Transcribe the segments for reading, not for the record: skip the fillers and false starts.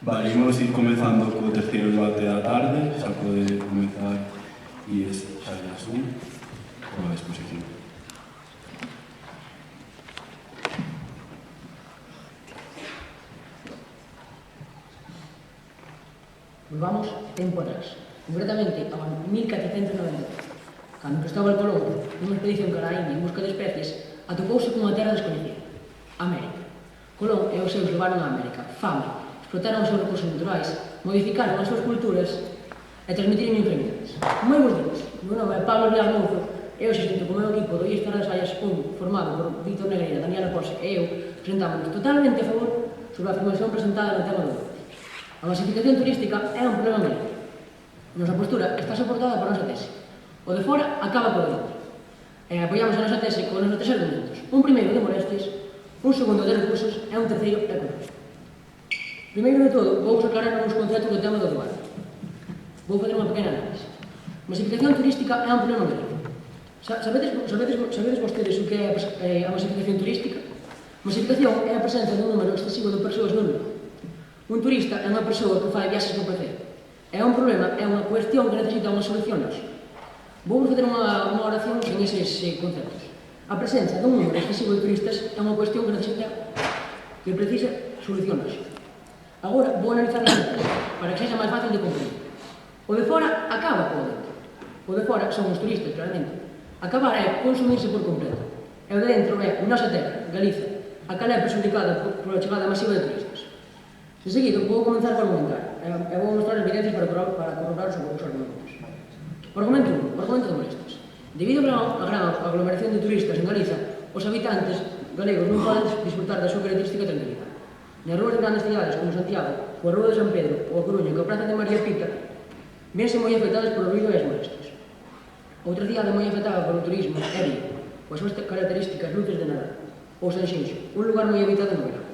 Vale, imos ir comezando co terceiro debate da tarde, xa pode comezar Ies Xayasun coa exposición. Volvamos tempo atrás, concretamente ao ano 1490, cando Cristóbal Colón, nunha expedición cara á India en busca de especies, atopouse cunha terra desconhecida, América. Colón e os seus levaron a América, fame, explotaron os seus recursos naturais, modificaron as súas culturas e transmitiron enfermidades. Moi bons días, meu nome é Pablo Rial Mouzo e hoxe xunto co meu equipo do Ies Xayasun, formado por Víctor Negreira, Daniela Ponce e eu, presentámonos totalmente a favor sobre a afirmación presentada no tema do ano. A masificación turística é un problema grave. Nosa postura está soportada por nosa tese. O de fora acaba por dentro. E apoiamos a nosa tese con os tres argumentos. Un primeiro de molestias, un segundo de recursos e un terceiro económico. Primeiro de todo, vou aclarar uns conceptos do tema do debate. Vou fazer unha pequena análise. Masificación turística é un problema grave. Sabedes vostedes o que é a masificación turística? Masificación é a presenza dun número excesivo de persoas no lugar. Un turista é unha persoa que fai viaxes por placer. É un problema, é unha cuestión que necesita unha solución hoxe. Vou facer unha oración sen eses conceptos. A presenza dun número excesivo de turistas é unha cuestión que precisa solución hoxe. Agora vou analizar para que sexa máis fácil de comprender. O de fora acaba por dentro. O de fora son os turistas, claramente. Acabar é consumirse por completo. E o de dentro é nosa terra, Galiza, a cal é perxudicada pola chegada masiva de turistas. De seguido, vou comenzar a argumentar e vou mostrar evidencias para corroborar os argumentos. Argumento 1. Argumento de molestias. Debido á gran aglomeración de turistas en Galiza, os habitantes galegos non poden disfrutar da súa característica tranquilidade. Nas rúas de grandes cidades como Santiago, coa Rúa de San Pedro ou a Coruña coa Praza de María Pita, vense moi afectadas polo ruido e as molestias. Outra cidade moi afectada polo turismo é Vigo, coas súas características luces de Nadal, ou Sanxenxo, un lugar moi habitado no verán.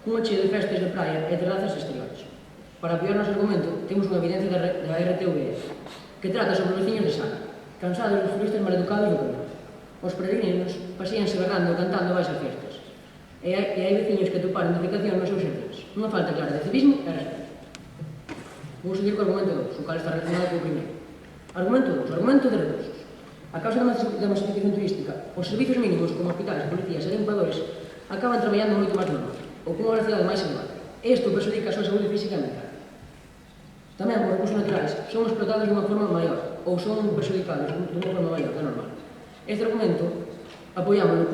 Unha chea de festas de praia e terrazas exteriores. Para apoiar noso argumento, temos unha evidencia da RTVE, que trata sobre os veciños de Sala, cansados dos turistas maleducados do camino. Os peregrinos pasíanse berrando e cantando baixas festas. E hai veciños que toparon defecación nos seus xardíns. Unha falta clara de civismo e respeto. Vou seguir co argumento 2, o cal está relacionado co primeiro. Argumento 2, argumento de recursos. A causa da masificación turística, os servizos mínimos como hospitais, policías e limpadores acaban traballando moito máis normal, ou cunha velocidade máis elevada. Isto perxudica a súa saúde física e mental. Tamén os recursos naturais son explotados de unha forma maior, ou son perxudicados de unha forma maior, que é normal. Este argumento apoiámoslo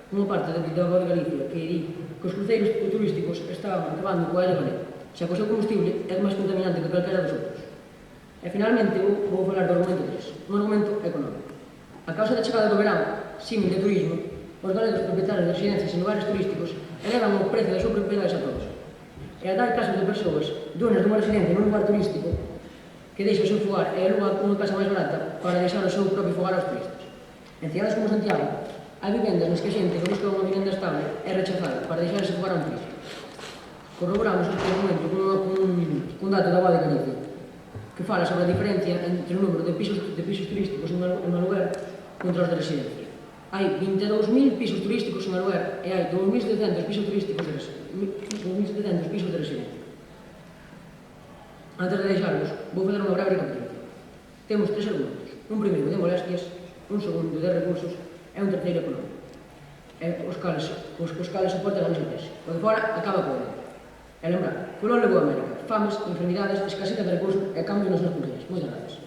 cunha parte da Voz de Galicia que di que os cruceiros turísticos estaban acabando co aire galego, xa que o seu combustible é máis contaminante que calquera dos outros. E finalmente vou falar do argumento 3, un argumento económico. A causa da chegada do verán, símil de turismo, os galegos propietarios de residencias en lugares turísticos elevan o precio das súas propiedades a todos. E a tal caso de persoas, dueñas dunha residencia nun lugar turístico, que deixa o seu fogar e aluga unha casa máis barata para deixar o seu propio fogar aos turistas. En cidades como Santiago, hai vivendas nas que a xente que busca unha vivenda estable é rechazada para deixar ese fogar a un turista. Corroboramos este argumento cun dato da Voz de Galicia, que fala sobre a diferencia entre o número de pisos turísticos en aluguer contra os de residencia. Hai 22.000 pisos turísticos en aluguer e hai 2.700 pisos turísticos de residencia. Antes de deixarvos, vou fazer unha breve recapitulación. Temos tres argumentos. Un primeiro de molestias, un segundo de recursos e un terceiro económico. Os cales soportan a nosa tese. O de fora acaba por dentro. E lembrar, Colón levou a América, fames, enfermidades, escaseza de recursos e cambios nas súas culturas. Moitas gracias.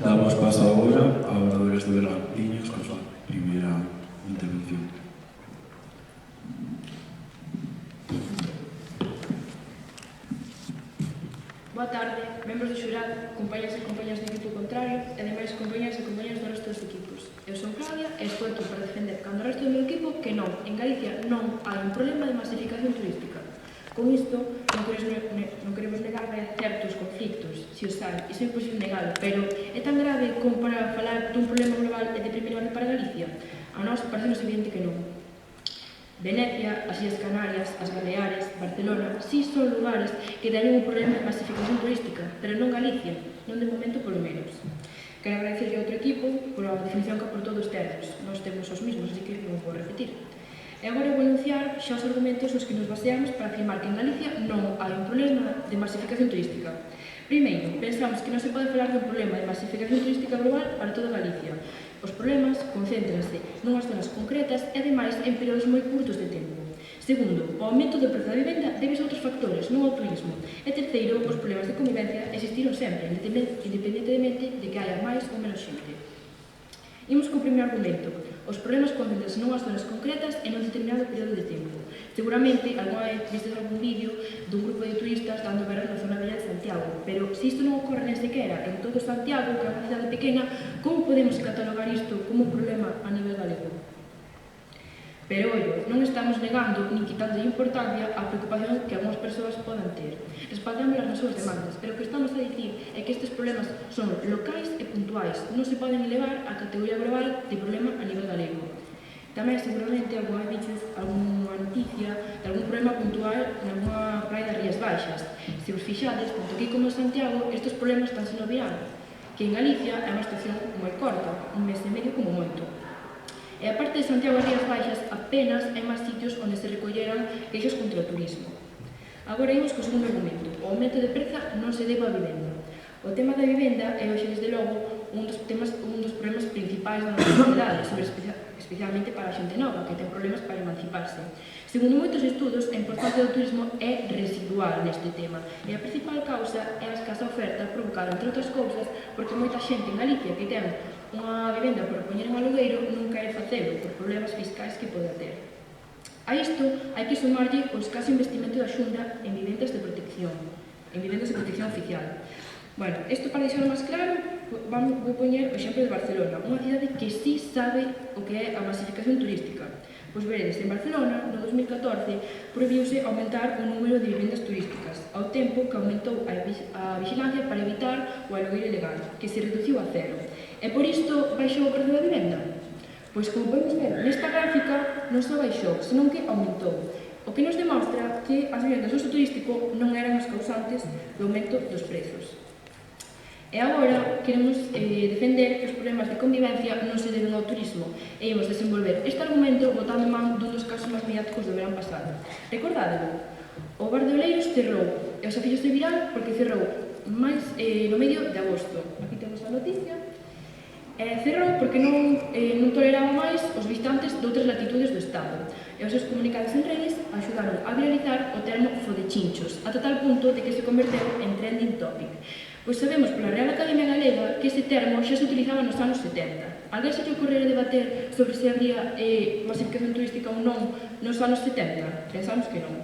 Damos paso agora a oradores do Verán Piños con súa primeira intervención. Boa tarde, membros do xurado, compañeros e compañeras do equipo contrario e demais compañeros e compañeras do resto dos equipos. Eu son Claudia e estou aquí para defender cando o resto do meu equipo que non, en Galicia non hai un problema de masificación turística. Con isto, non queremos negar que hai certos conflictos, se os hai, iso é imposible negalo, pero é tan grave como para falar dun problema global e de primeira orde para Galicia? A nós parece evidente que non. Venecia, as Illas Canarias, as Baleares, Barcelona, si son lugares que teñen un problema de masificación turística, pero non Galicia, non de momento polo menos. Quero agradecerlle ao outro equipo pola definición que aportou dos termos. Nós temos os mismos, así que non vou repetir. E agora vou anunciar xa os argumentos nos que nos baseamos para afirmar que en Galicia non hai un problema de masificación turística. Primeiro, pensamos que non se pode falar dun problema de masificación turística global para toda Galicia. Os problemas concéntranse nunhas zonas concretas e, ademais, en períodos moi curtos de tempo. Segundo, o aumento do prezo da vivenda debe a outros factores, non ao turismo. E terceiro, os problemas de convivencia existiron sempre, independentemente de que haya máis ou menos xente. Imos co primeiro argumento. Os problemas concéntranse nunhas zonas concretas e nun determinado período de tempo. Seguramente, alguna vez vistes algún vídeo dun grupo de turistas dando veras na zona bella de Santiago, pero se isto non ocorre nen sequera en todo Santiago, que é unha cidade pequena, como podemos catalogar isto como un problema a nivel galego? Pero, ollo, non estamos negando nin quitando importancia á preocupación que algunhas persoas podan ter. Respaldámolas nas súas demandas, pero o que estamos a dicir é que estes problemas son locais e puntuais, non se poden elevar á categoría global de problema a nivel galego. Tamén, seguramente, alguna vez viches algunha noticia de algún problema puntual nalgúna praia das Rías Baixas. Se os fixades, tanto aquí como en Santiago, estes problemas están sendo verán, que en Galicia é unha estación moi corta, un mes e medio como moito. E a parte de Santiago e Rías Baixas apenas hai máis sitios onde se recolleran queixos contra o turismo. Agora imos co segundo argumento. O aumento de preza non se debe á vivenda. O tema da vivenda é hoxe, desde logo, un dos problemas principais da nosa sociedade, especialmente para a xente nova, que ten problemas para emanciparse. Segundo moitos estudos, a importancia do turismo é residual neste tema, e a principal causa é a escasa oferta provocada, entre outras cousas, porque moita xente en Galicia que ten unha vivenda para poñer en alugueiro non quere facelo por problemas fiscais que pode ter. A isto hai que sumarlle o escaso investimento da Xunta en vivendas de protección oficial. Bueno, isto para deixar máis claro, vou poñer o exemplo de Barcelona, unha cidade que sí sabe o que é a masificación turística. Pois veredes, en Barcelona, no 2014, prohibiuse aumentar o número de vivendas turísticas, ao tempo que aumentou a vigilancia para evitar o alugueiro ilegal, que se reduciu a cero. E por isto baixou o prezo da vivenda? Pois como podemos ver nesta gráfica, non só baixou, senón que aumentou. O que nos demostra que as vivendas do uso turístico non eran as causantes do aumento dos prezos. E agora queremos defender que os problemas de convivencia non se deben ao turismo e imos desenvolver este argumento botando man dun dos casos máis mediáticos do verán pasado. Recordádelo, o Bar de Oleiros cerrou e os afixos de viral porque cerrou no medio de agosto. Aquí temos a noticia. Cerrou porque non toleraba máis os visitantes de outras latitudes do Estado e os seus comunicados en redes axudaron a viralizar o termo fodechinchos ata tal punto de que se converteu en trending topic. Pois sabemos pola Real Academia Galega que ese termo xa se utilizaba nos anos 70. Alguén se lle ocorrera debater sobre se habría masificación turística ou non nos anos 70? Pensamos que non.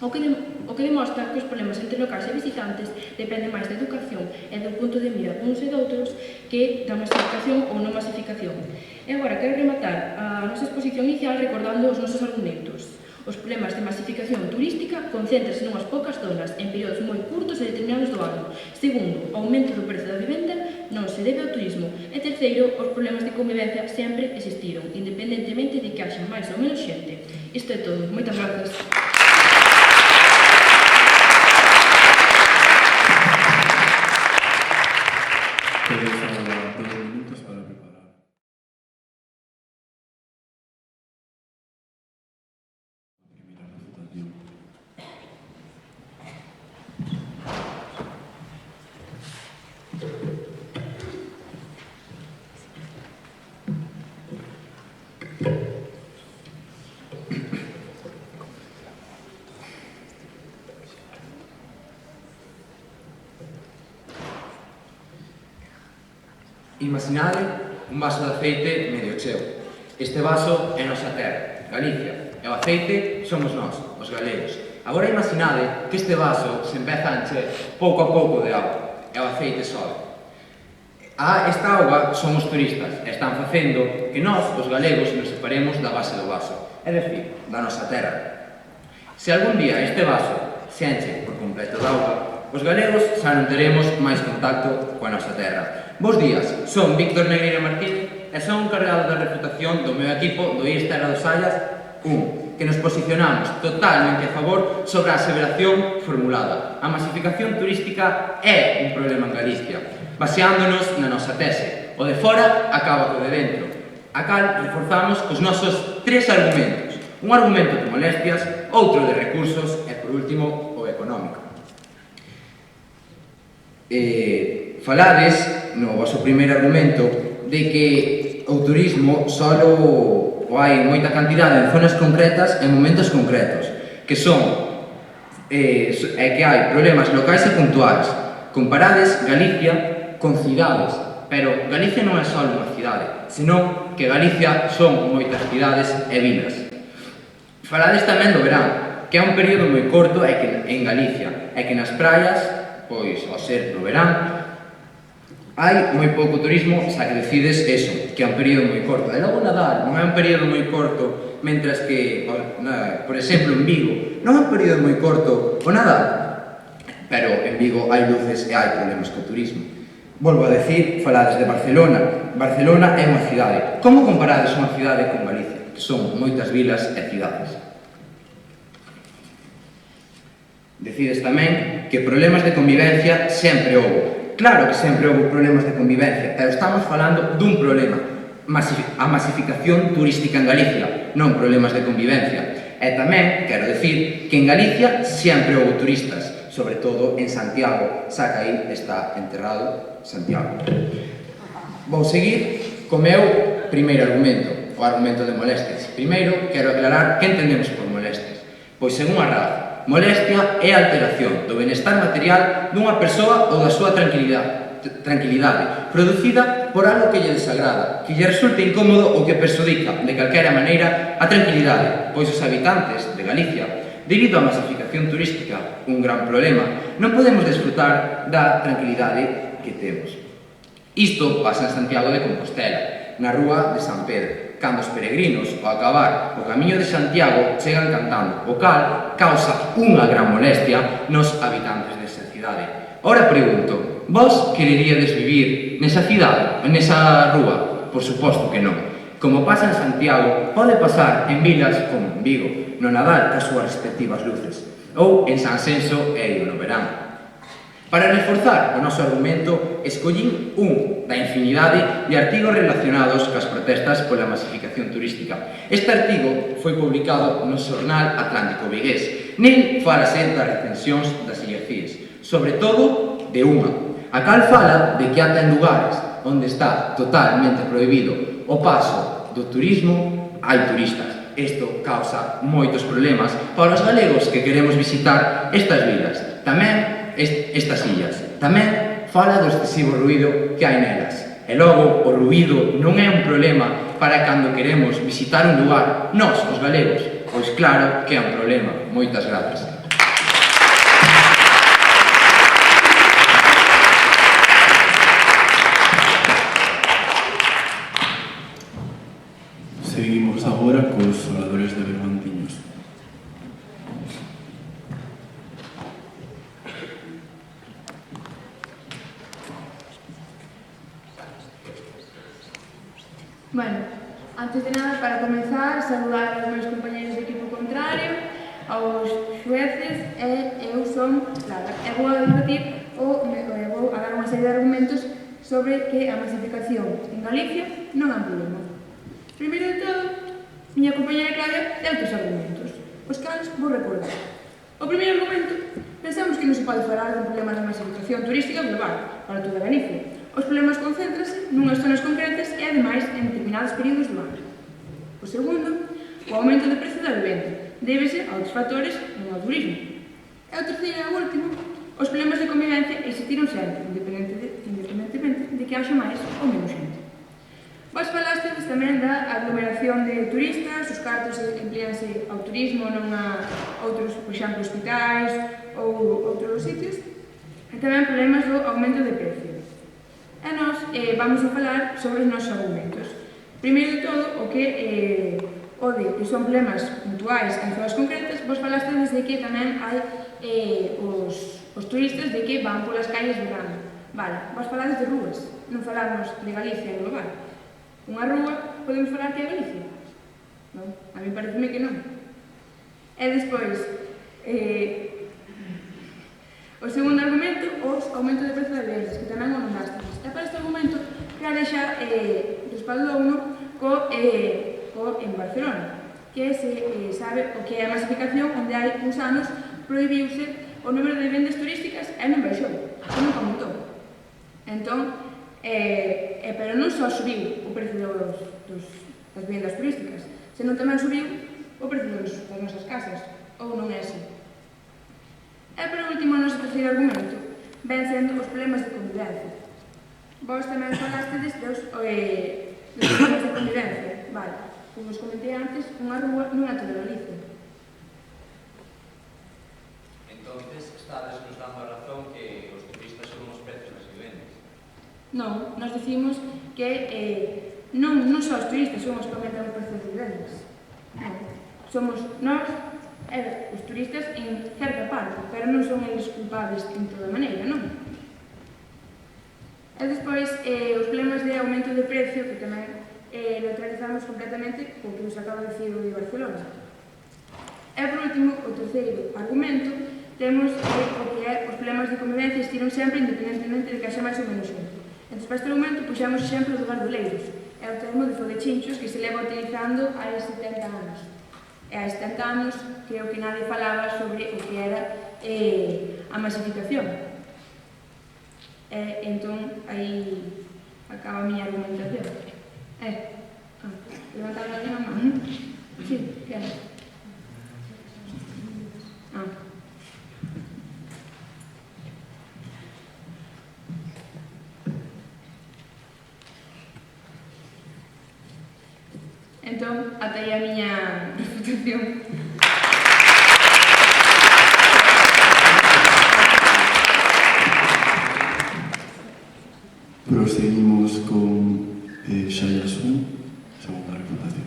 O que demostra que os problemas entre locais e visitantes dependen máis da educación e do punto de mira uns e doutros que da masificación ou non masificación. E agora quero rematar a nosa exposición inicial recordando os nosos argumentos. Os problemas de masificación turística concéntranse nunhas poucas zonas en períodos moi curtos e determinados do ano. Segundo, o aumento do prezo da vivenda non se debe ao turismo. E terceiro, os problemas de convivencia sempre existiron, independentemente de que haxa máis ou menos xente. Isto é todo. Moitas grazas. Tenéis ahora 2 minutos para preparar. Primera refutación. Imaginade un vaso de aceite medio cheo. Este vaso é nosa terra, Galicia, e o aceite somos nós, os galegos. Agora imaginade que este vaso se empeza a encher pouco a pouco de auga, e o aceite sobe. Esta auga son os turistas, e están facendo que nós, os galegos, nos separemos da base do vaso, é dicir, da nosa terra. Se algún día este vaso se enche por completo de auga, os galegos xa non teremos máis contacto coa nosa terra. Bos días, son Víctor Negreira Martínez e son encargado da refutación do meu equipo do IES Terra dos Sallas 1. que nos posicionamos totalmente a favor sobre a aseveración formulada. A masificación turística é un problema en Galicia, baseándonos na nosa tese. O de fora acaba co de dentro. A cal reforzamos os nosos tres argumentos. Un argumento de molestias, outro de recursos e, por último, o económico. Falades, no vosso primeiro argumento, de que o turismo só hai moita cantidade en zonas concretas e en momentos concretos, que son que hai problemas locais e puntuais. Comparades Galicia con cidades, pero Galicia non é só unha cidade, senón que Galicia son moitas cidades e vilas. Falades tamén do verán, que é un período moi corto en Galicia, e que nas praias, pois, ao ser no verán, hai moi pouco turismo, xa que decides eso, que é un período moi corto. E logo nadar non é un período moi corto, mentras que, por exemplo, en Vigo, non é un período moi corto o nadar, pero en Vigo hai luces e hai problemas co turismo. Volvo a decir, falades de Barcelona. Barcelona é unha cidade. Como comparades unha cidade con Galicia? Que son moitas vilas e cidades. Decides tamén que problemas de convivencia sempre houve. Claro que sempre houve problemas de convivencia, pero estamos falando dun problema, a masificación turística en Galicia, non problemas de convivencia. E tamén, quero decir, que en Galicia sempre houve turistas, sobre todo en Santiago, xa que aí está enterrado Santiago. Vou seguir co meu primeiro argumento, o argumento de molestias. Primeiro, quero aclarar que entendemos por molestias. Pois, según a RAF, molestia é a alteración do benestar material dunha persoa ou da súa tranquilidade, producida por algo que lle desagrada, que lle resulte incómodo ou que perxudica de calquera maneira a tranquilidade, pois os habitantes de Galicia, debido á masificación turística, un gran problema, non podemos desfrutar da tranquilidade que temos. Isto pasa en Santiago de Compostela, na rúa de San Pedro, cando os peregrinos, ao acabar o camiño de Santiago, chegan cantando, o cal causa unha gran molestia nos habitantes desa cidade. Ora pregunto, vos quereríades vivir nesa cidade, nesa rúa? Por suposto que non. Como pasa en Santiago, pode pasar en vilas como en Vigo, no Nadal cas súas respectivas luces, ou en San Senso e no verán. Para reforzar o noso argumento, escollín un da infinidade de artigos relacionados cas protestas pola masificación turística. Este artigo foi publicado no xornal Atlántico Vigués. Nel falase das recensións das Illas Cíes, sobre todo de unha, a cal fala de que ata en lugares onde está totalmente prohibido o paso do turismo, hai turistas. Isto causa moitos problemas para os galegos que queremos visitar estas vilas. Tamén estas illas. Tamén fala do excesivo ruído que hai nelas. E logo, o ruído non é un problema para cando queremos visitar un lugar, nós, os galegos. Pois claro que é un problema. Moitas grazas. Seguimos agora cos oradores de Bergantiños. Bueno, antes de nada, para comenzar, saludar aos meus compañeros de equipo contrario, aos xueces, e eu son Clara. E vou a debatir vou a dar unha serie de argumentos sobre que a masificación en Galicia non é un problema. Primeiro de todo, miña compañera Claudia ten outros argumentos, os cales vou recordar. O primeiro argumento, pensamos que non se pode falar dun problema de masificación turística global para toda Galicia. Os problemas concéntranse nunhas zonas concretas e, ademais, en determinados períodos do ano. O segundo, o aumento de precio da vivenda débese a outros factores non ao turismo. E o terceiro e o último, os problemas de convivencia existiron sempre, independentemente de que haxa máis ou menos xente. Vos falastes tamén da aglomeración de turistas, os cartos empleanse ao turismo, non a outros, por exemplo, hospitais ou outros sitios, e tamén problemas do aumento de precio. E nós vamos a falar sobre os nosos argumentos. Primeiro de todo, o que son problemas puntuais en zonas concretas, vos falaste desde que tamén hai os turistas de que van polas calles verano. Vale, vos falades de rúas, non falamos de Galicia en global. Unha rúa, podemos falar que é Galicia? Non? A mí pareceme que non. E despois, o segundo argumento, o aumento de prezo de vivendas, que tamén o nombrastes. E para este argumento, claro, xa respaldouno en Barcelona, que se sabe o que é a masificación, onde hai uns anos prohibiuse o número de vivendas turísticas e non baixou, e non aumentou. Entón, pero non só subiu o precio das vivendas turísticas, senón tamén subiu o precio das nosas casas, ou non é así. E por último, o noso terceiro argumento ven sendo os problemas de convivencia. Vos tamén falastes dos problemas de convivencia. Vale, como os comentei antes, unha rúa non é toda Galicia. Entonces, estades nos dando a razón que os turistas son os precios das vivendas. Non, nós decimos que non só os turistas son os que aumentan os precios das vivendas. Non, somos nós os turistas en certa parte, pero non son eles culpables en toda maneira, non? E despois, os problemas de aumento de precio, que tamén neutralizamos completamente co que nos acaba de dicir o de Barcelona. E por último, o terceiro argumento, temos o que é os problemas de convivencia estiron sempre independentemente de que haxa máis ou menos xente. Entón, para este argumento, puxamos exemplo do Gardoleiros. É o termo de fodechinchos que se leva utilizando hai 70 anos. E hai 70 anos creo que nadie falaba sobre o que era a masificación. Entón, aí acaba a miña argumentación. Levantando a miña man. Sí, que é? Entón, ata aí a miña refutación. Proseguimos con Xayasun, segunda refutación.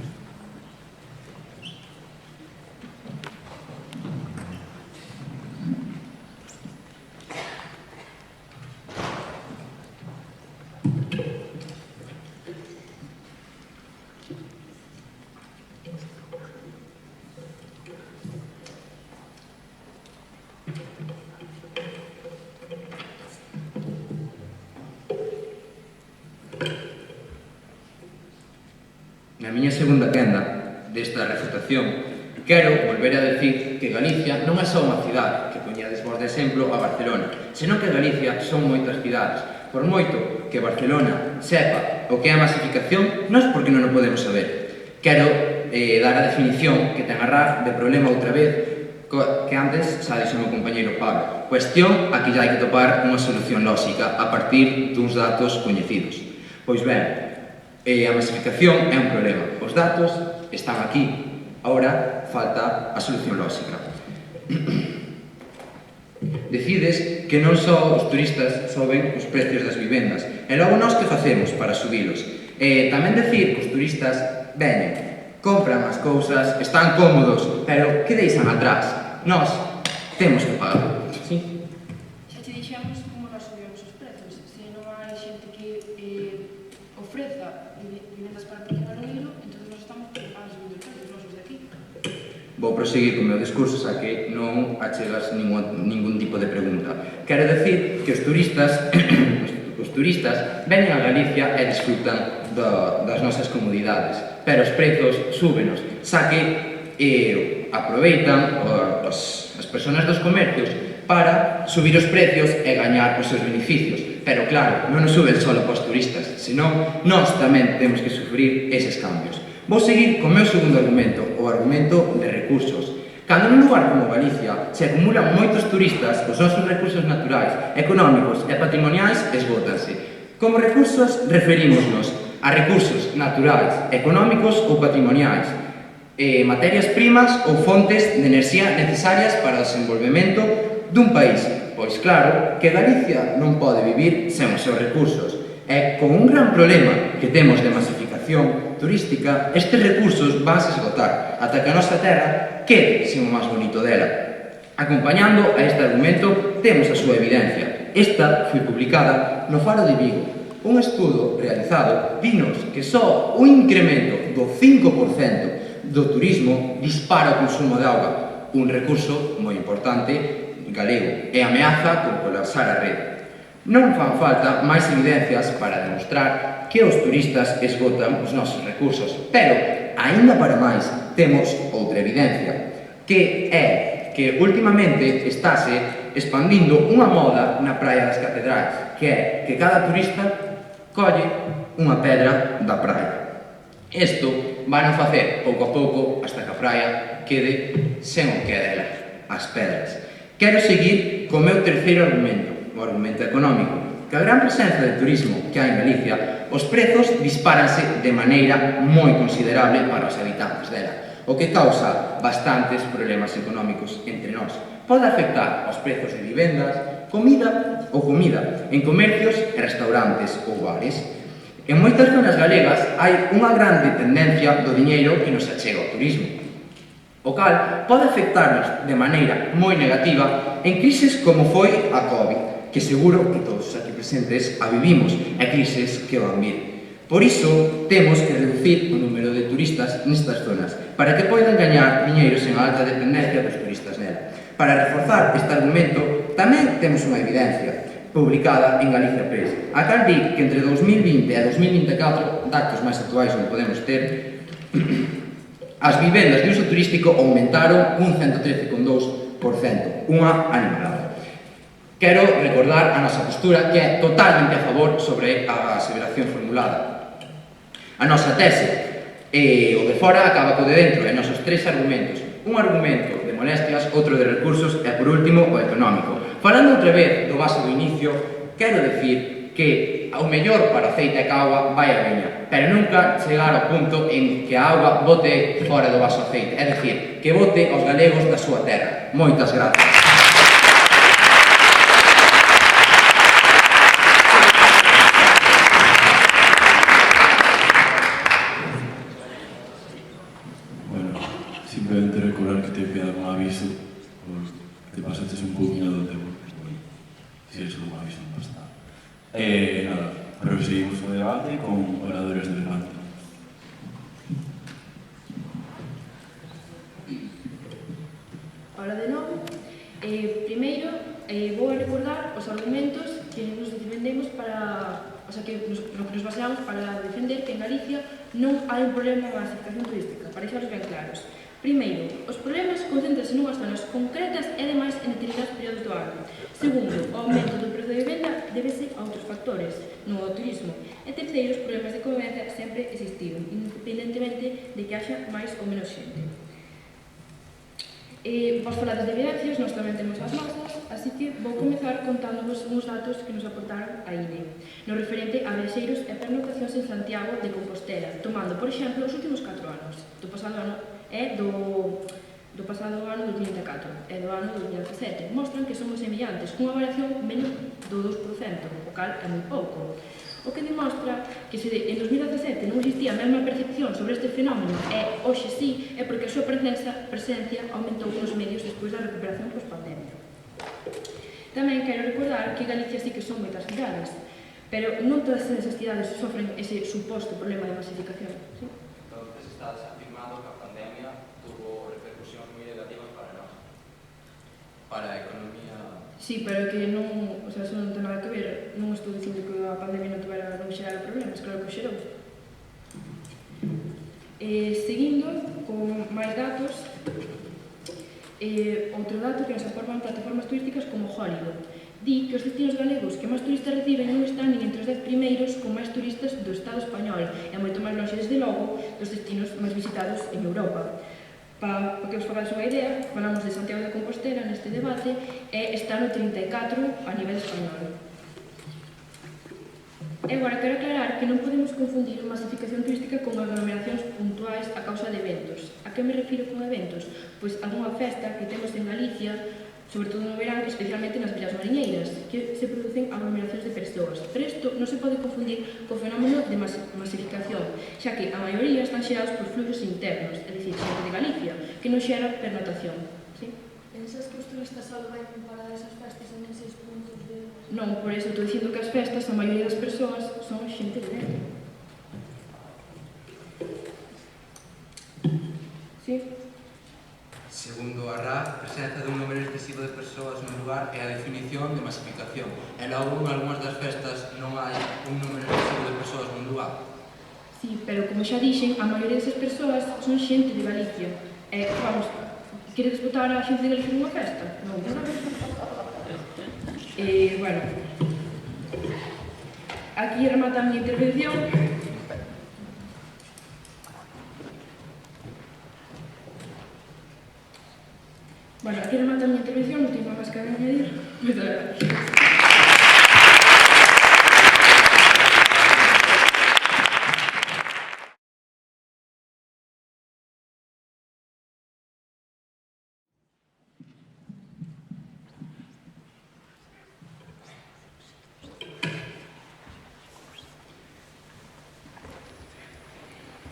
Na miña segunda quenda desta refutación, quero volver a decir que Galicia non é só unha cidade, que poñades vos de exemplo a Barcelona, senón que Galicia son moitas cidades. Por moito que Barcelona sepa o que é a masificación, non é porque non o podemos saber. Quero dar a definición que ten a RAF de problema outra vez, que antes xa dixo o meu compañeiro Pablo. Cuestión a que já hai que topar unha solución lóxica a partir duns datos coñecidos. Pois ben, a masificación é un problema. Os datos están aquí. Ahora falta a solución lóxica. Decides que non só os turistas soben os precios das vivendas, e logo nós que facemos para subilos? Tamén decir que os turistas veñen, compran as cousas, están cómodos, pero que deixan atrás? Nós temos que pagar. Sí? Xa te dixemos como nós subimos os prezos. Se non hai xente que ofreza vivendas para pequeno aluguilo, entón nós estamos a subir os prezos nosos de aquí. Vou proseguir co meu discurso, xa que non achegas ningún tipo de pregunta. Quero decir que os turistas veñen a Galicia e disfrutan das nosas comodidades, pero os prezos súbenos, xa que aproveitan as persoas dos comercios para subir os precios e gañar os seus beneficios. Pero claro, non nos suben só para os turistas, senón nós tamén temos que sufrir eses cambios. Vou seguir co meu segundo argumento, o argumento de recursos. Cando nun lugar como Galicia se acumulan moitos turistas, os nosos recursos naturais, económicos e patrimoniais esgótanse. Como recursos referímonos a recursos naturais, económicos ou patrimoniais, materias primas ou fontes de enerxía necesarias para o desenvolvemento dun país. Pois claro que Galicia non pode vivir sen os seus recursos. E con un gran problema que temos de masificación turística, estes recursos van se esgotar ata que a nosa terra quede sen o máis bonito dela. Acompañando a este argumento temos a súa evidencia. Esta foi publicada no Faro de Vigo. Un estudo realizado dinos que só un incremento do 5% do turismo dispara o consumo de auga. un recurso moi importante galego e ameaza con colapsar a rede. Non fan falta máis evidencias para demostrar que os turistas esgotan os nosos recursos, pero, aínda para máis, temos outra evidencia, que é que últimamente estáse expandindo unha moda na praia das Catedrais, que é que cada turista colle unha pedra da praia. Isto van a facer pouco a pouco hasta que a praia quede sen o que é dela, as pedras. Quero seguir co meu terceiro argumento, o argumento económico, que a gran presenza de turismo que hai en Galicia, os prezos dispáranse de maneira moi considerable para os habitantes dela, o que causa bastantes problemas económicos entre nós. Pode afectar aos prezos de vivendas, comida en comercios e restaurantes ou bares. En moitas zonas galegas hai unha grande tendencia do diñeiro que nos achega ao turismo, o cal pode afectarnos de maneira moi negativa en crises como foi a COVID, que seguro que todos os aquí presentes a vivimos, e crises que van vir. Por iso, temos que reducir o número de turistas nestas zonas, para que poidan gañar diñeiro sen a alta dependencia dos turistas nela. Para reforzar este argumento, tamén temos unha evidencia publicada en Galicia Press, a cal di que entre 2020 e 2024, datos máis actuais non podemos ter, as vivendas de uso turístico aumentaron un 113,2%, unha animalada. Quero recordar a nosa postura, que é totalmente a favor sobre a aseveración formulada. A nosa tese, o de fora acaba co de dentro, e nosos tres argumentos. Un argumento de molestias, outro de recursos e, por último, o económico. Falando outra vez do vaso do inicio, quero decir que ao mellor para aceite e ca auga vai a veña, pero nunca chegar ao punto en que a auga bote fora do vaso aceite, é dicir, que bote aos galegos da súa terra. Moitas grazas. Bueno, simplemente recordar que te voy a dar un aviso, porque te pasaste un poquito de tiempo. Si eso un aviso, no pasa nada. Nada, proseguimos o debate con oradores de debate. Ahora de novo, primeiro vou a recordar os argumentos que nos defendemos para, o sea, que nos baseamos para defender que en Galicia non hai un problema de masificación turística, para deixaros ben claros. Primeiro, os problemas concéntranse nunhas zonas concretas e demais en determinados períodos do ano. Segundo, o aumento do prezo de vivenda débese a outros factores, non ao turismo. E terceiro, os problemas de convivencia sempre existiron, independentemente de que haxa máis ou menos xente. Vos falades de evidencias, nós tamén temos as nosas, así que vou comezar contándonos uns datos que nos aportaron a INE, no referente a viaxeiros e pernoctacións en Santiago de Compostela, tomando, por exemplo, os últimos 4 anos, do pasado ano e do pasado ano 2024 e do ano 2017, mostran que somos semillantes, cunha variación menos do 2%, o cal é moi pouco. O que demostra que se en 2017 non existía a mesma percepción sobre este fenómeno e hoxe sí, é porque a súa presencia aumentou nos medios despois da recuperación post-pandemia. Tamén quero recordar que Galicia sí que son moitas cidades, pero non todas esas cidades sofren ese suposto problema de masificación. ¿Sí? Entonces está desafirmado que a pandemia tuvo repercusións moi negativas para nós, para a economía. Sí, pero que non, o sea, eso non ten nada que ver. Non estou dicindo que a pandemia non xerara problemas, claro que xerou. Seguindo con máis datos, outro dato que nos aportan plataformas turísticas como Holido. Di que os destinos galegos que máis turistas reciben non están nin entre os 10 primeiros con máis turistas do Estado español e moito máis longe, desde logo, dos destinos máis visitados en Europa. Para que vos fagades unha idea, falamos de Santiago de Compostela neste debate e está no 34 a nivel español. E agora quero aclarar que non podemos confundir masificación turística con aglomeracións puntuais a causa de eventos. A que me refiro con eventos? Pois algunha festa que temos en Galicia, sobre todo no verán, especialmente nas vilas mariñeiras, que se producen aglomeracións de persoas. Pero isto non se pode confundir co fenómeno de masificación, xa que a maioría están xerados por fluxos internos, é dicir, xente de Galicia, que non xera pernotación. ¿Sí? Pensas que os turistas só vai para esas festas en eses puntos de... Non, por eso estou dicindo que as festas, a maioría das persoas son xente de dentro. ¿Sí? Segundo a RAF, presenza dun número excesivo de persoas nun lugar é a definición de masificación. E logo, en algunhas das festas non hai un número excesivo de persoas nun lugar. Sí, pero como xa dixen, a maioría desas persoas son xente de Galicia. Vamos, queredes botar a xente de Galicia nunha festa? Non. Bueno, aquí remata a miña intervención. Bueno, aquí remata a miña intervención, non teño máis que añadir. Moitas gracias.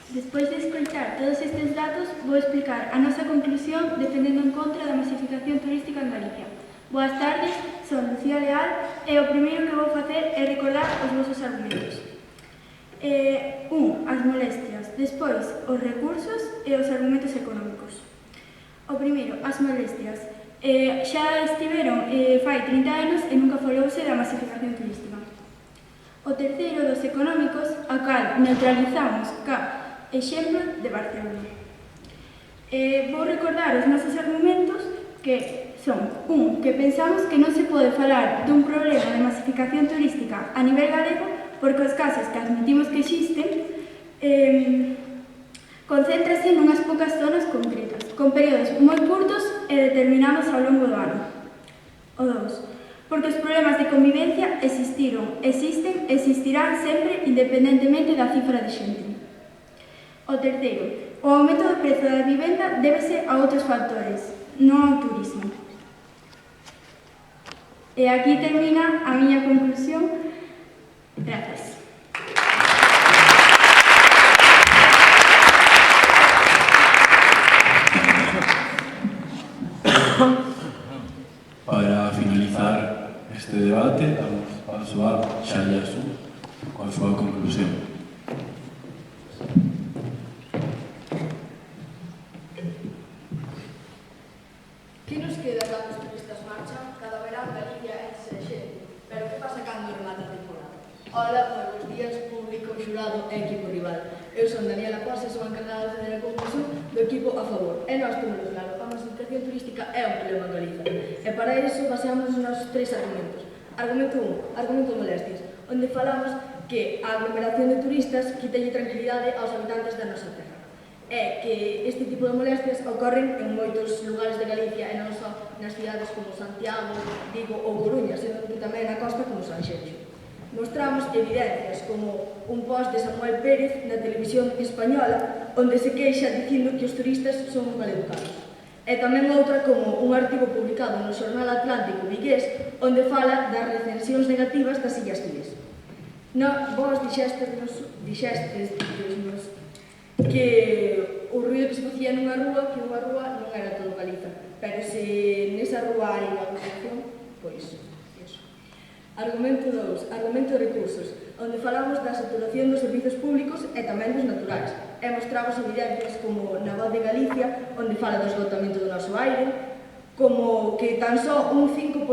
Despois de escoitar todos estes datos, vou explicar a nosa conclusión defendendo en contra da masificación turística en Galicia. Boas tardes, son Lucía Leal e o primeiro que vou facer é recordar os vosos argumentos. 1. As molestias, despois os recursos e os argumentos económicos. O primeiro, as molestias. Xa estiveron fai 30 anos e nunca falouse da masificación turística. O terceiro, dos económicos, a cal neutralizamos ca exemplo de Barcelona. Vou recordar os nosos argumentos que son: 1. Que pensamos que non se pode falar dun problema de masificación turística a nivel galego porque os casos que admitimos que existen concéntrase nunhas poucas zonas concretas, con períodos moi curtos e determinados ao longo do ano. O 2. Porque os problemas de convivencia existiron, existen e existirán sempre independentemente da cifra de xente. O terceiro, o aumento do prezo da vivenda débese a outros factores, non ao turismo. E aquí termina a miña conclusión. Gracias. Para finalizar este debate, damos paso a Xayasu con a súa conclusión. Que nos queda cando os turistas marchan? Cada verán Galicia enche de xente. Pero que pasa cando remata a temporada? Hola, moi bons días, público, xurado e equipo rival. Eu son Daniela Pose, son encargada de fazer a conclusión do equipo a favor. E nós temos claro, a masificación turística é un problema en Galicia. E para iso baseamos os nosos tres argumentos. Argumento 1, argumento de molestias, onde falamos que a aglomeración de turistas quitalle tranquilidade aos habitantes da nosa terra. É que este tipo de molestias ocorren en moitos lugares de Galicia e non só nas cidades como Santiago, Vigo ou Coruña, sendo que tamén na costa como Sanxenxo. Mostramos evidencias como un post de Samuel Pérez na televisión española onde se queixa dicindo que os turistas son maleducados. E tamén outra como un artigo publicado no Xornal Atlántico vigués onde fala das recensións negativas das Illas Cíes. Vos dixestes que o ruido que se facía nunha rúa, que unha rúa non era todo Galiza, pero se nesa rúa hai aglomeración, pois, iso. Argumento 2, argumento de recursos, onde falamos da saturación dos servizos públicos e tamén dos naturais, e mostramos evidencias como na Voz de Galicia, onde fala do esgotamento do noso aire, como que tan só un 5%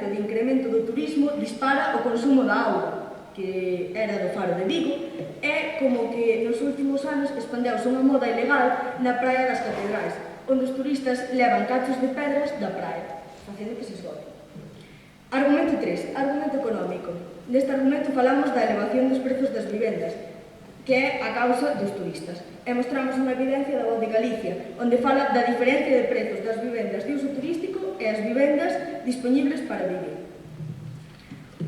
de incremento do turismo dispara o consumo da auga, que era do Faro de Vigo, e como que nos últimos anos expandeuse unha moda ilegal na praia das Catedrais, onde os turistas levan cachos de pedras da praia, facendo que se esgote. Argumento 3, argumento económico. Neste argumento falamos da elevación dos prezos das vivendas, que é a causa dos turistas, e mostramos unha evidencia da Voz de Galicia, onde fala da diferencia de prezos das vivendas de uso turístico e as vivendas dispoñibles para vivir.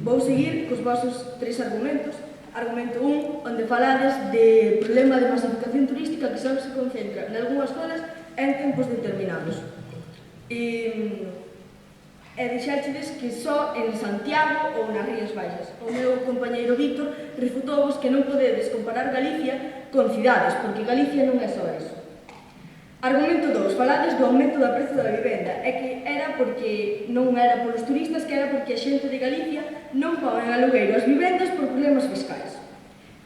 Vou seguir cos vosos tres argumentos. Argumento 1, onde falades de problema de masificación turística que só se concentra en algunhas zonas en tempos determinados. E dixéchedes que só en Santiago ou nas Rías Baixas. O meu compañeiro Víctor refutouvos que non podedes comparar Galicia con cidades, porque Galicia non é só eso. Argumento 2, falades do aumento da prezo da vivenda, e que era porque non era polos turistas, que era porque a xente de Galicia non pon en alugueiro as vivendas por problemas fiscais.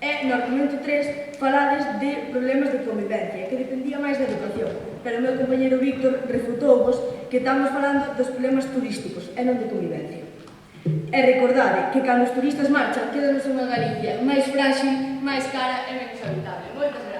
E no argumento 3, falades de problemas de convivencia, que dependía máis da educación. pero o meu compañeiro Víctor refutouvos que estamos falando dos problemas turísticos e non de convivencia. E recordade que cando os turistas marchan, quedanos unha Galicia máis frágil, máis cara e menos habitable. Moitas